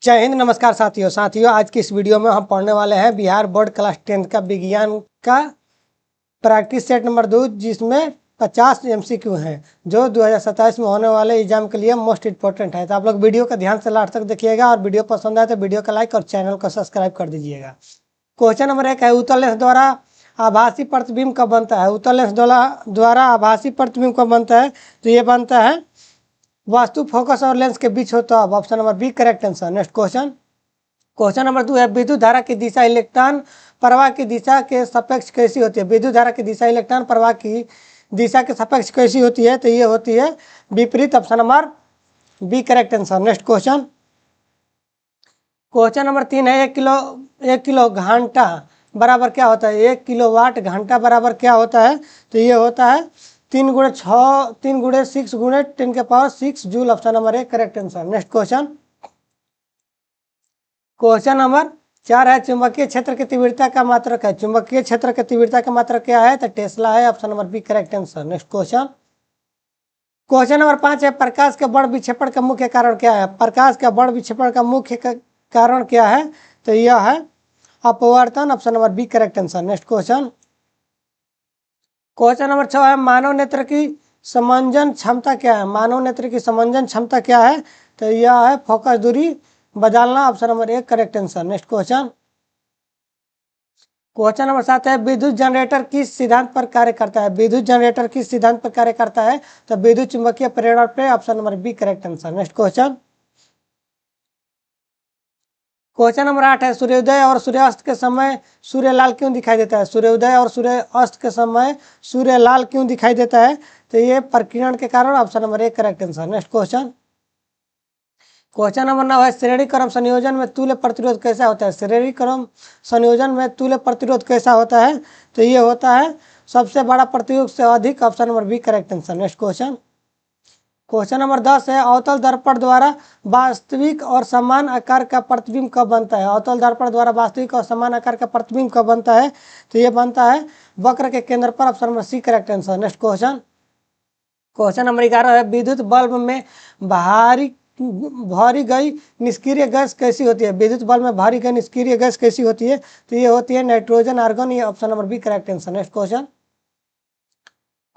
जय हिंद। नमस्कार साथियों आज की इस वीडियो में हम पढ़ने वाले हैं बिहार बोर्ड क्लास 10 का विज्ञान का प्रैक्टिस सेट नंबर 2, जिसमें 50 MCQ हैं जो 2027 में होने वाले एग्जाम के लिए मोस्ट इंपॉर्टेंट है। तो आप लोग वीडियो का ध्यान से लास्ट तक देखिएगा और वीडियो पसंद आए तो वीडियो का लाइक और चैनल को सब्सक्राइब कर दीजिएगा। क्वेश्चन नंबर 1 है, उत्तल लेंस द्वारा आभासी प्रतिबिंब कब बनता है? उत्तल लेंस द्वारा आभासी प्रतिबिंब कब बनता है? तो ये बनता है वास्तु फोकस और लेंस के बीच होता है। Option number B correct answer. Next question number 2 है, विद्युत धारा की दिशा इलेक्ट्रॉन प्रवाह की दिशा के सापेक्ष कैसी होती है? विद्युत धारा की दिशा इलेक्ट्रॉन प्रवाह की दिशा के सापेक्ष कैसी होती है? तो ये होती है विपरीत। Option number B correct answer. Next question number 3 है, 1 किलो घंटा बराबर क्या होता है? 1 किलोवाट घंटा बराबर क्या होता है? तो ये होता है 3 × 6 3 × 6 × 10⁶ joule. Option number 1 correct answer. Next question number 4 है, चुंबकीय क्षेत्र की तीव्रता का मात्रक है। चुंबकीय क्षेत्र की तीव्रता का मात्रक क्या है? तो टेस्ला है। Option number B correct answer. Next question number 5 है, प्रकाश के बड़ विक्षेपण का मुख्य कारण क्या है? प्रकाश का बड़ विक्षेपण का मुख्य कारण क्या है? तो यह है अपवर्तन। Option number B correct answer. Next question number 6 है, मानव नेत्र की समंजन क्षमता क्या है? मानव नेत्र की समंजन क्षमता क्या है? तो यह है फोकस दूरी बदलना। Option number 1 correct answer. Next question number 7 है, विद्युत जनरेटर किस सिद्धांत पर कार्य करता है? विद्युत जनरेटर किस सिद्धांत पर कार्य करता है? तो विद्युत चुंबकीय प्रेरण पे। Option number B correct answer. Next question number 8 है, सूर्योदय और सूर्यास्त के समय सूर्य लाल क्यों दिखाई देता है? सूर्योदय और सूर्यास्त के समय सूर्य लाल क्यों दिखाई देता है? तो ये प्रकीर्णन के कारण। Option number 1 correct answer. Next question number 9 है, श्रेणी क्रम संयोजन में तुल्य प्रतिरोध कैसा होता है? श्रेणी क्रम संयोजन में तुल्य प्रतिरोध कैसा होता है? तो ये होता है सबसे बड़ा प्रतिरोध से अधिक। Option number B correct answer. Next question number 10 है, अवतल दर्पण द्वारा वास्तविक और समान आकार का प्रतिबिंब कब बनता है? अवतल दर्पण द्वारा वास्तविक और समान आकार का प्रतिबिंब कब बनता है? तो ये बनता है वक्र के केंद्र पर। Option number C correct answer. Next question number 11 है, विद्युत बल्ब में भरी गई निष्क्रिय गैस कैसी होती है? विद्युत बल्ब में भरी गई निष्क्रिय गैस कैसी होती है? तो ये होती है नाइट्रोजन, आर्गन। ये option number B correct answer. Next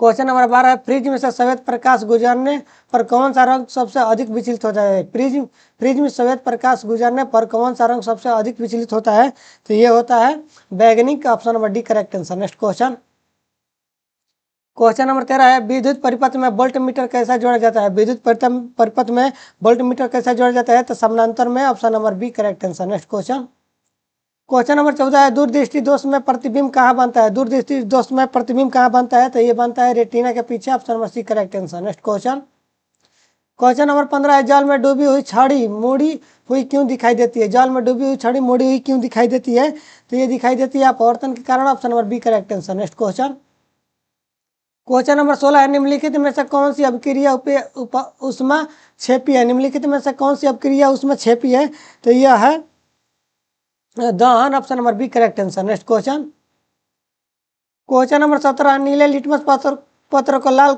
question number 12 है, फ्रिज में से सफेद प्रकाश गुजरने पर कौन सा रंग सबसे अधिक विचलित होता है? फ्रिज में सफेद प्रकाश गुजरने पर कौन सा रंग सबसे अधिक विचलित होता है? तो ये होता है बैगनी का। Option number D correct answer. Next question number 13 है, विद्युत परिपथ में वोल्ट मीटर कैसा जोड़ा जाता है? विद्युत परिपथ में वोल्ट मीटर कैसा जोड़ा जाता है? तो समानांतर में। Option number B correct answer. Next question number 14 है, दूरदृष्टि दोष में प्रतिबिंब कहाँ बनता है? दूरदृष्टि दोष में प्रतिबिंब कहाँ बनता है? तो ये बनता है रेटिना के पीछे। Option number C correct answer. Next question number 15 है, जल में डूबी हुई छड़ी मुड़ी हुई क्यों दिखाई देती है? जल में डूबी हुई छड़ी मुड़ी हुई क्यों दिखाई देती है? तो ये दिखाई देती है अपवर्तन के कारण। Option number B correct answer. Next question number 16 है, निम्नलिखित में से कौन सी अभिक्रिया उष्मा क्षेपी है? निम्नलिखित में से कौन सी अभिक्रिया उष्मा क्षेपी है? तो यह है दहन। Option number B correct answer. Next question number 17, नीले लिटमस पत्र को लाल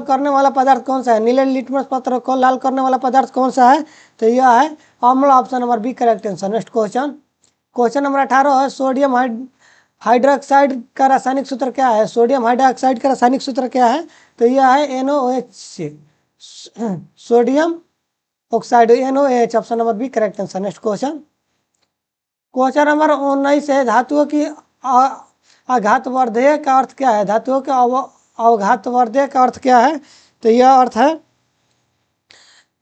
करने वाला पदार्थ कौन सा है? नीले लिटमस पत्र को लाल करने वाला पदार्थ कौन सा है? तो यह है अम्ल। Option number B correct answer. Next question number 18 है, सोडियम हाइड्रोक्साइड का रासायनिक सूत्र क्या है? सोडियम हाइड्रोक्साइड का रासायनिक सूत्र क्या है? तो यह है NOH, sodium oxide, NOH। Option number B correct answer. Next question number 19 है, धातुओं की आघातवर्धेय का अर्थ क्या है? धातुओं के अवघातवर्धेय का अर्थ क्या है? तो यह अर्थ है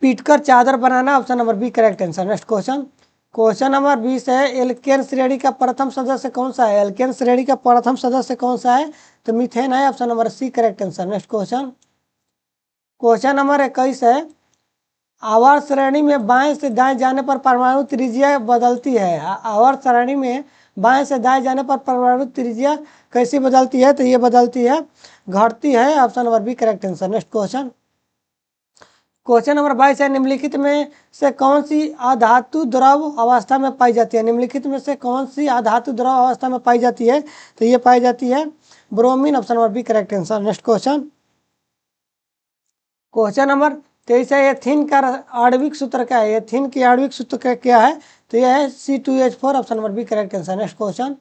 पीटकर चादर बनाना। Option number B correct answer. Next question number 20 है, एल्केन श्रेणी का प्रथम सदस्य कौन सा है? एल्केन श्रेणी का प्रथम सदस्य कौन सा है? तो मीथेन है। Option number C correct answer. Next question number 21 है, आवर्त श्रेणी में बाएं से दाएं जाने पर परमाणु त्रिज्या बदलती है। आवर्त श्रेणी में बाएं से दाएं जाने पर परमाणु त्रिज्या कैसी बदलती है? तो ये बदलती है, घटती है। Option number B correct answer. Next question number 22 है, निम्नलिखित में से कौन सी अधातु द्रव अवस्था में पाई जाती है? निम्नलिखित में से कौन सी अधातु द्रव अवस्था में पाई जाती है? तो ये पाई जाती है bromine. Option number B correct answer. Next question number 23 है एथीन का आणविक सूत्र क्या है, एथीन की आणविक सूत्र क्या है, तो यह है C2H4, option number B correct answer. Next question,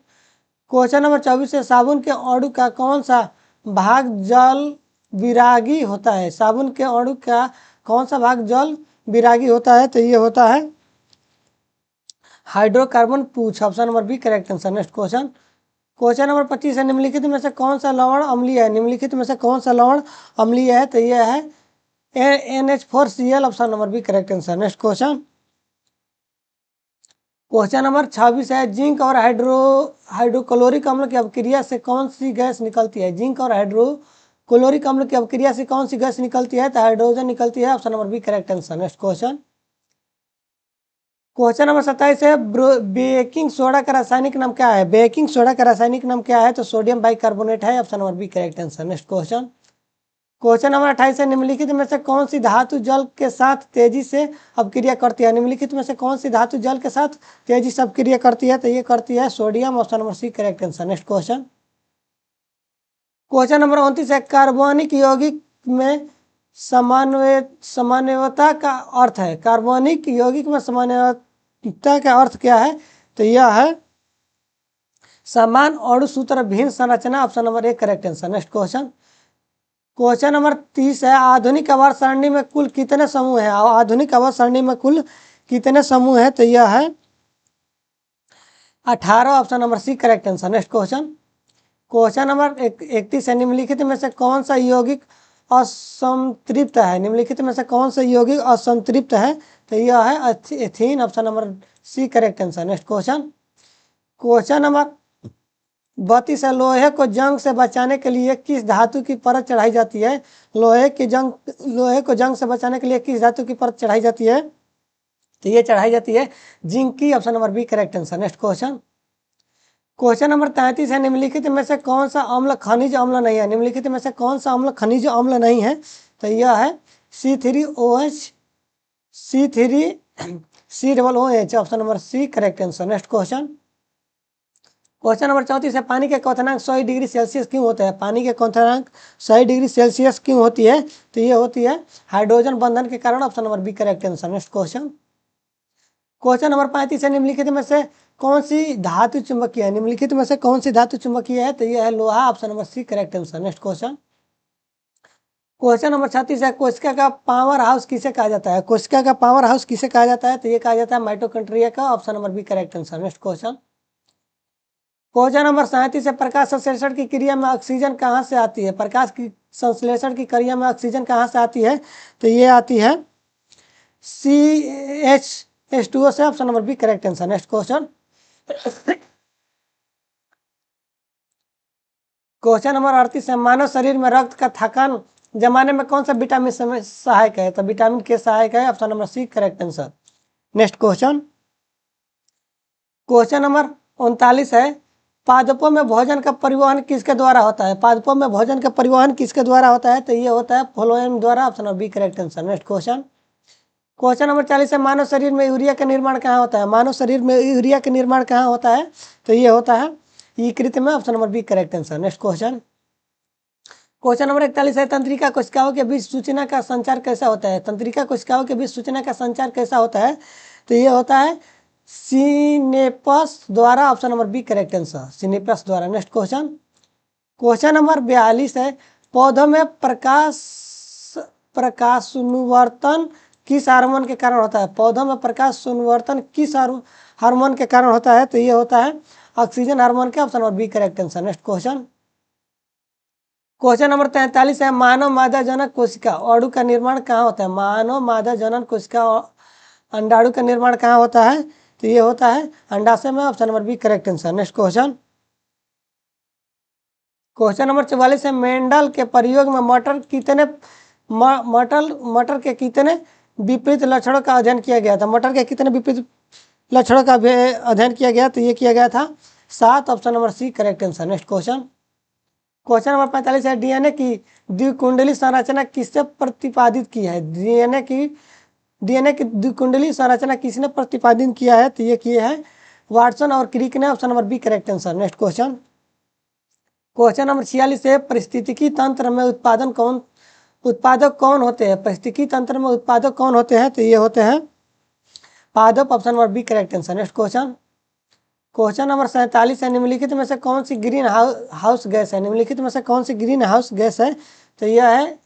question number 24 है साबुन के अणु का कौन सा भाग जल विरागी होता है, साबुन के अणु का कौन सा भाग जल विरागी होता है, तो ये होता है हाइड्रोकार्बन पूछ, option number B correct answer. Next question, question number 25 है निम्नलिखित में से कौन सा लवण अम्लीय है, निम्नलिखित में से कौन सा लवण अम्लीय है, तो यह है NH4Cl, option number B correct answer. Next question, question number 26 है जिंक और हाइड्रोक्लोरिक अम्ल की अभिक्रिया से कौन सी गैस निकलती है, जिंक और हाइड्रोक्लोरिक अम्ल की अभिक्रिया से कौन सी गैस निकलती है, तो हाइड्रोजन निकलती है, option number B correct answer. Next question, question number 27 है बेकिंग सोडा का रासायनिक नाम क्या है, बेकिंग सोडा का रासायनिक नाम क्या है, तो सोडियम बाइकार्बोनेट है, option number B correct answer. Next question, question number 28 है निम्नलिखित में से कौन सी धातु जल के साथ तेजी से अपक्रिया करती है, निम्नलिखित में से कौन सी धातु जल के साथ तेजी से अपक्रिया करती है, तो ये करती है sodium, option number C correct answer. Next question, question number 29 है कार्बनिक यौगिक में सामान्यता का अर्थ है, कार्बनिक यौगिक में सामान्यता का अर्थ क्या है, तो यह है समान अणु सूत्र भिन्न संरचना, option number A correct answer. Next question, question number 30 है आधुनिक आवर्त सारणी में कुल कितने समूह हैं, आधुनिक आवर्त सारणी में कुल कितने समूह हैं, तो यह है 18, option number C correct answer. Next question, question number 31 है निम्नलिखित में से कौन सा यौगिक असंतृप्त है, निम्नलिखित में से कौन सा यौगिक असंतृप्त है, तो यह है ethene, option number C correct answer. Next question, question number 32 है लोहे को जंग से बचाने के लिए किस धातु की परत चढ़ाई जाती है, लोहे को जंग से बचाने के लिए किस धातु की परत चढ़ाई जाती है, तो ये चढ़ाई जाती है जिंक की, option number B correct answer. Next question, question number 33 है निम्नलिखित में से कौन सा अम्ल खनिज अम्ल नहीं है, निम्नलिखित में से कौन सा अम्ल खनिज अम्ल नहीं है, तो यह है C3OH, option number C correct answer. Next question, question number 34 है पानी के क्वथनांक 100 डिग्री सेल्सियस क्यों होता है, पानी के क्वथनांक 100 डिग्री सेल्सियस क्यों होती है, तो ये होती है हाइड्रोजन बंधन के कारण, option number B correct answer. Next question, question number 35 है निम्नलिखित में से कौन सी धातु चुंबकीय है, निम्नलिखित में से कौन सी धातु चुंबकीय है, तो यह है लोहा, option number C correct answer. Next question, question number 36 है कोशिका का पावर हाउस किसे कहा जाता है, कोशिका का पावर हाउस किसे कहा जाता है, तो ये कहा जाता है माइटोकॉन्ड्रिया का, option number B correct answer. Next question, question number 37 है प्रकाश संश्लेषण की क्रिया में ऑक्सीजन कहाँ से आती है, प्रकाश की संश्लेषण की क्रिया में ऑक्सीजन कहाँ से आती है, तो ये आती है CH2O से, option number B correct answer. Next question, question number 38 है मानव शरीर में रक्त का थकान जमाने में कौन सा विटामिन सहायक है, तो विटामिन के सहायक है, option number C correct answer. Next question, question number 39 है पादपों में भोजन का परिवहन किसके द्वारा होता है, पादपों में भोजन का परिवहन किसके द्वारा होता है, तो ये होता है फ्लोएम द्वारा, option number B correct answer. Next question, question number 40 है मानव शरीर में यूरिया का निर्माण कहाँ होता है, मानव शरीर में यूरिया का निर्माण कहाँ होता है, तो ये होता है यकृत में, option number B correct answer. Next question, question number 41 है तंत्रिका कोशिकाओं के बीच सूचना का संचार कैसा होता है, तंत्रिका कोशिकाओं के बीच सूचना का संचार कैसा होता है, तो ये होता है सिनेप्स द्वारा, option number B correct answer, synapse द्वारा। नेक्स्ट क्वेश्चन, क्वेश्चन नंबर 42 है पौधों में प्रकाशनुवर्तन किस हार्मोन के कारण होता है, पौधों में प्रकाशनुवर्तन किस हार्मोन के कारण होता है, तो ये होता है ऑक्सीजन हार्मोन के, option number B correct answer. Next question, question number 43 है मानव मादा जनक कोशिका अणु का निर्माण कहाँ होता है, मानव मादा जनक कोशिका अंडाणु का निर्माण कहाँ होता है, तो ये होता है अंडाशय में, option number B correct answer. Next question, question number 44 है मेंडल के प्रयोग में मटर के कितने विपरीत लक्षणों का अध्ययन किया गया था, मटर के कितने विपरीत लक्षणों का अध्ययन किया गया, तो ये किया गया था 7, option number C correct answer. Next question, question number 45 है डीएनए की द्विकुंडली संरचना किसने प्रतिपादित की है, डीएनए की द्विकुंडली संरचना किसने प्रतिपादित किया है, तो ये किए हैं वाटसन और क्रिक ने, option number B correct answer. Next question, question number 46 है पारिस्थितिकी तंत्र में उत्पादक कौन होते हैं? पारिस्थितिकी तंत्र में उत्पादक कौन होते हैं? तो ये होते हैं पादप। Option number B correct answer. Next question, question number 47 है, निम्नलिखित में से कौन सी ग्रीन हाउस गैस है? निम्नलिखित में से कौन सी ग्रीन हाउस गैस है? तो यह है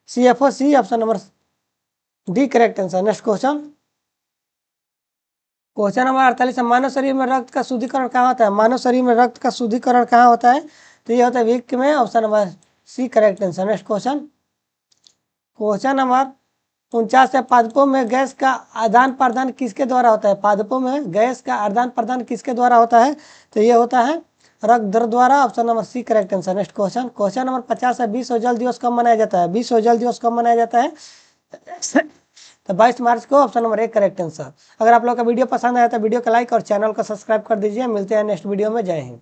CFO-C। Option number D correct answer. Next question, question number 48 है, मानव शरीर में रक्त का शुद्धिकरण कहाँ होता है? मानव शरीर में रक्त का शुद्धिकरण कहाँ होता है? तो ये होता है वृक्क में। Option number C correct answer. Next question, question number 49 है, पादपों में गैस का आदान प्रदान किसके द्वारा होता है? पादपों में गैस का आदान प्रदान किसके द्वारा होता है? तो ये होता है रक्त द्रव द्वारा। Option number C correct answer. Next question, question number 50 है, विश्व जल दिवस कब मनाया जाता है? विश्व जल दिवस कब मनाया जाता है? तो 22 मार्च को। Option number 1 correct answer. अगर आप लोग का वीडियो पसंद आया तो वीडियो को लाइक और चैनल को सब्सक्राइब कर दीजिए। मिलते हैं नेक्स्ट वीडियो में। जय हिंद।